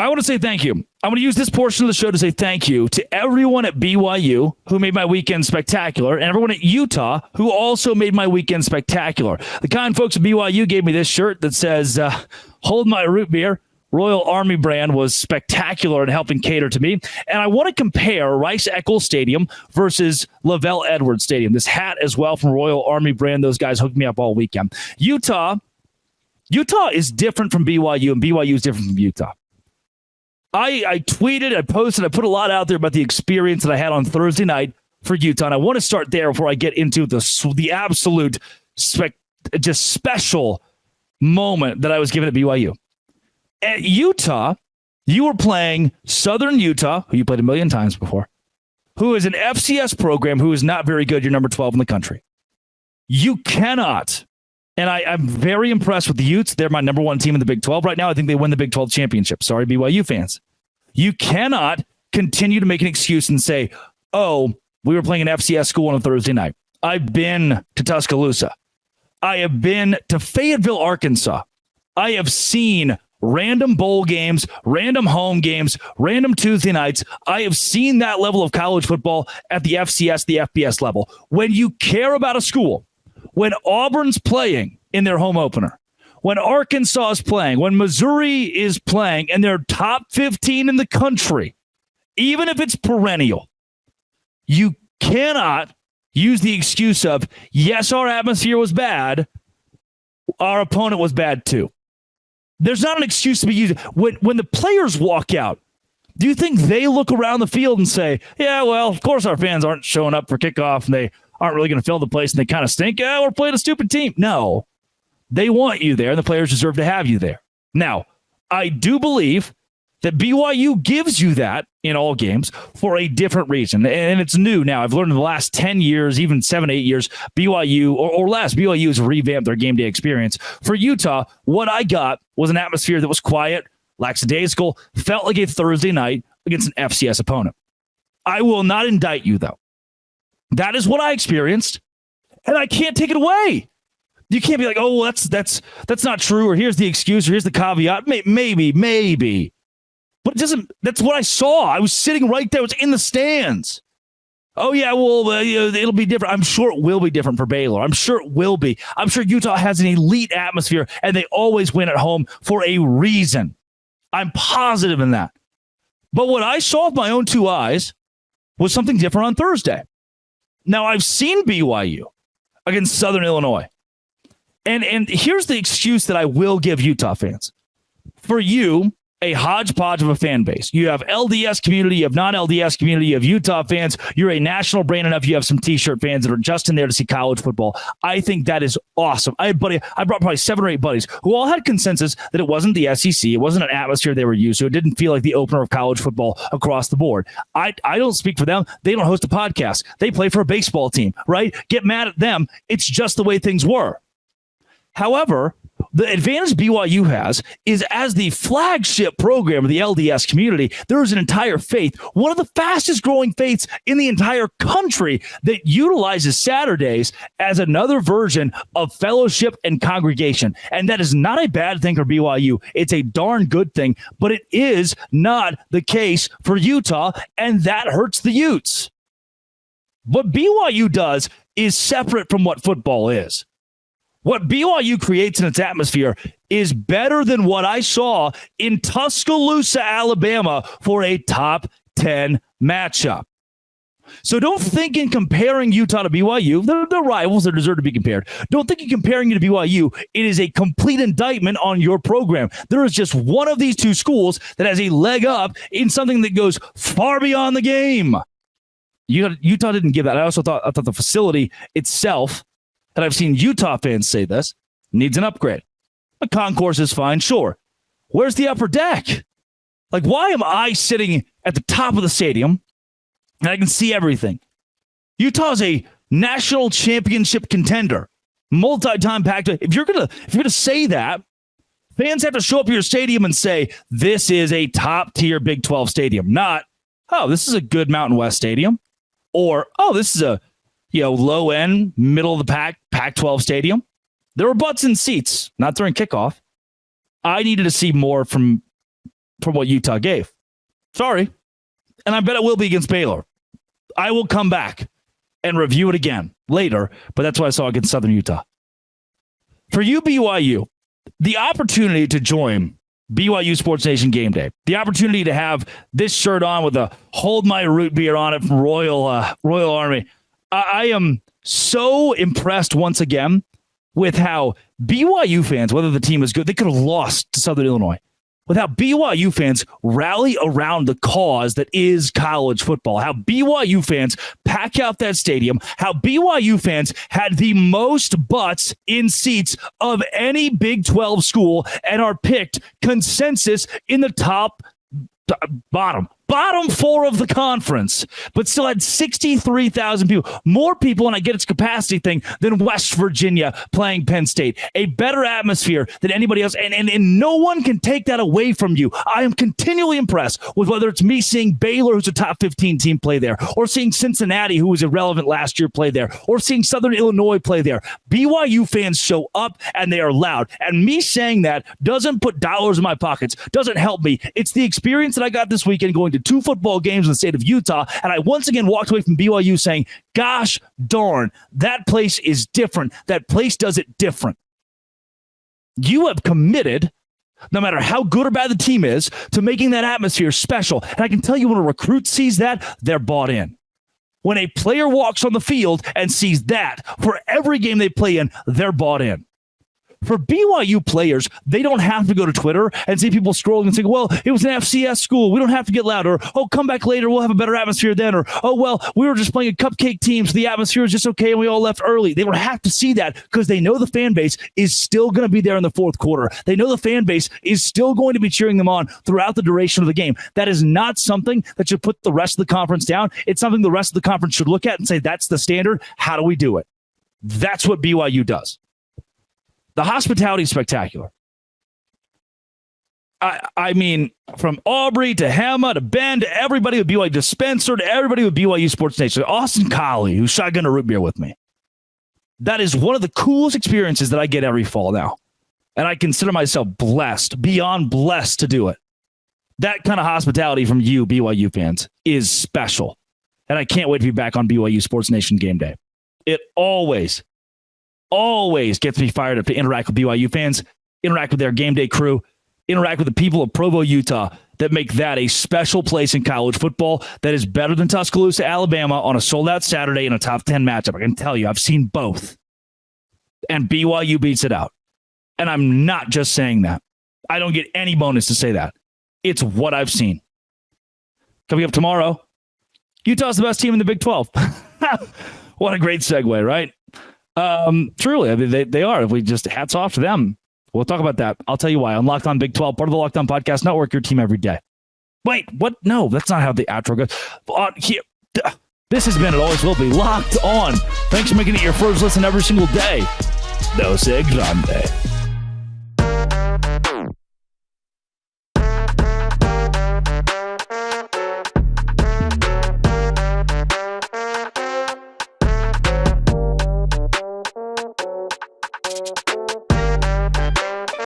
I want to say thank you. I'm going to use this portion of the show to say thank you to everyone at BYU who made my weekend spectacular, and everyone at Utah who also made my weekend spectacular. The kind folks at BYU gave me this shirt that says, hold my root beer. Royal Army brand was spectacular in helping cater to me. And I want to compare Rice-Eccles Stadium versus Lavelle Edwards Stadium. This hat as well from Royal Army brand. Those guys hooked me up all weekend. Utah is different from BYU, and BYU is different from Utah. I tweeted, I posted, I put a lot out there about the experience that I had on Thursday night for Utah. And I want to start there before I get into the absolute just special moment that I was given at BYU. At Utah, you were playing Southern Utah, who you played a million times before, who is an FCS program who is not very good. You're number 12 in the country. You cannot, and I'm very impressed with the Utes. They're my number one team in the Big 12 right now. I think they win the Big 12 championship. Sorry, BYU fans. You cannot continue to make an excuse and say, oh, we were playing an FCS school on a Thursday night. I've been to Tuscaloosa. I have been to Fayetteville, Arkansas. I have seen random bowl games, random home games, random Tuesday nights. I have seen that level of college football at the FCS, the FBS level. When you care about a school, when Auburn's playing in their home opener, when Arkansas is playing, when Missouri is playing, and they're top 15 in the country, even if it's perennial, you cannot use the excuse of, yes, our atmosphere was bad, our opponent was bad too. There's not an excuse to be used. When the players walk out, do you think they look around the field and say, yeah, well, of course our fans aren't showing up for kickoff and they aren't really going to fill the place and they kind of stink? Yeah, we're playing a stupid team. No, they want you there and the players deserve to have you there. Now, I do believe that BYU gives you that in all games for a different reason. And it's new now. I've learned in the last 10 years, even 7, 8 years, BYU or less, BYU has revamped their game day experience. For Utah, what I got was an atmosphere that was quiet, lackadaisical, felt like a Thursday night against an FCS opponent. I will not indict you, though. That is what I experienced, and I can't take it away. You can't be like, oh, well, that's not true, or here's the excuse, or here's the caveat. Maybe. But it doesn't. That's what I saw. I was sitting right there. I was in the stands. Oh, yeah, well, it'll be different. I'm sure it will be different for Baylor. I'm sure it will be. I'm sure Utah has an elite atmosphere, and they always win at home for a reason. I'm positive in that. But what I saw with my own two eyes was something different on Thursday. Now, I've seen BYU against Southern Illinois. And here's the excuse that I will give Utah fans. For you, a hodgepodge of a fan base. You have LDS community, you have non-LDS community, you have Utah fans. You're a national brand enough. You have some T-shirt fans that are just in there to see college football. I think that is awesome. I brought probably 7 or 8 buddies who all had consensus that it wasn't the SEC. It wasn't an atmosphere they were used to. It didn't feel like the opener of college football across the board. I don't speak for them. They don't host a podcast. They play for a baseball team, right? Get mad at them. It's just the way things were. However, the advantage BYU has is as the flagship program of the LDS community, there is an entire faith, one of the fastest growing faiths in the entire country, that utilizes Saturdays as another version of fellowship and congregation. And that is not a bad thing for BYU. It's a darn good thing, but it is not the case for Utah, and that hurts the Utes. What BYU does is separate from what football is. What BYU creates in its atmosphere is better than what I saw in Tuscaloosa, Alabama for a top 10 matchup. So don't think in comparing Utah to BYU, they're rivals, they deserve to be compared. Don't think in comparing you to BYU, it is a complete indictment on your program. There is just one of these two schools that has a leg up in something that goes far beyond the game. Utah didn't give that. I thought the facility itself, and I've seen Utah fans say this, needs an upgrade. The concourse is fine, sure. Where's the upper deck? Like, why am I sitting at the top of the stadium and I can see everything? Utah's a national championship contender, multi-time packed. If you're gonna say that, fans have to show up at your stadium and say, this is a top-tier Big 12 stadium, not, oh, this is a good Mountain West stadium, or, oh, this is a low end, middle of the pack, Pac-12 stadium. There were butts in seats, not during kickoff. I needed to see more from from what Utah gave. Sorry. And I bet it will be against Baylor. I will come back and review it again later, but that's what I saw against Southern Utah. For you, BYU, the opportunity to join BYU Sports Nation Game Day, the opportunity to have this shirt on with a Hold My Root beer on it from Royal Army. I am so impressed once again with how BYU fans, whether the team is good, they could have lost to Southern Illinois, with how BYU fans rally around the cause that is college football, how BYU fans pack out that stadium, how BYU fans had the most butts in seats of any Big 12 school and are picked consensus in the bottom 4 of the conference, but still had 63,000 people, more people, and I get its capacity thing, than West Virginia playing Penn State. A better atmosphere than anybody else, and no one can take that away from you. I am continually impressed with whether it's me seeing Baylor, who's a top 15 team, play there, or seeing Cincinnati, who was irrelevant last year, play there, or seeing Southern Illinois play there. BYU fans show up, and they are loud, and me saying that doesn't put dollars in my pockets, doesn't help me. It's the experience that I got this weekend going to 2 football games in the state of Utah, and I once again walked away from BYU saying, gosh darn, that place is different. That place does it different. You have committed, no matter how good or bad the team is, to making that atmosphere special. And I can tell you, when a recruit sees that, they're bought in. When a player walks on the field and sees that for every game they play in, they're bought in. For BYU players, they don't have to go to Twitter and see people scrolling and saying, well, it was an FCS school, we don't have to get loud, or, oh, come back later, we'll have a better atmosphere then, or, oh, well, we were just playing a cupcake team, so the atmosphere was just okay and we all left early. They don't have to see that because they know the fan base is still going to be there in the fourth quarter. They know the fan base is still going to be cheering them on throughout the duration of the game. That is not something that should put the rest of the conference down. It's something the rest of the conference should look at and say, that's the standard. How do we do it? That's what BYU does. The hospitality is spectacular. I mean, from Aubrey to Hema to Ben to everybody with BYU, to Spencer to everybody with BYU Sports Nation, Austin Collie, who's shotgun a root beer with me. That is one of the coolest experiences that I get every fall now. And I consider myself blessed, beyond blessed, to do it. That kind of hospitality from you, BYU fans, is special. And I can't wait to be back on BYU Sports Nation Game Day. It always gets me fired up to interact with BYU fans, interact with their game day crew, interact with the people of Provo, Utah, that make that a special place in college football that is better than Tuscaloosa, Alabama on a sold-out Saturday in a top 10 matchup. I can tell you, I've seen both. And BYU beats it out. And I'm not just saying that. I don't get any bonus to say that. It's what I've seen. Coming up tomorrow, Utah's the best team in the Big 12. What a great segue, right? Truly, I mean, they are. If we just hats off to them. We'll talk about that. I'll tell you why. On Locked On Big 12, part of the Locked On Podcast Network, your team every day. Wait, what? No, that's not how the outro goes. This has been, it always will be, Locked On. Thanks for making it your first listen every single day. No se grande.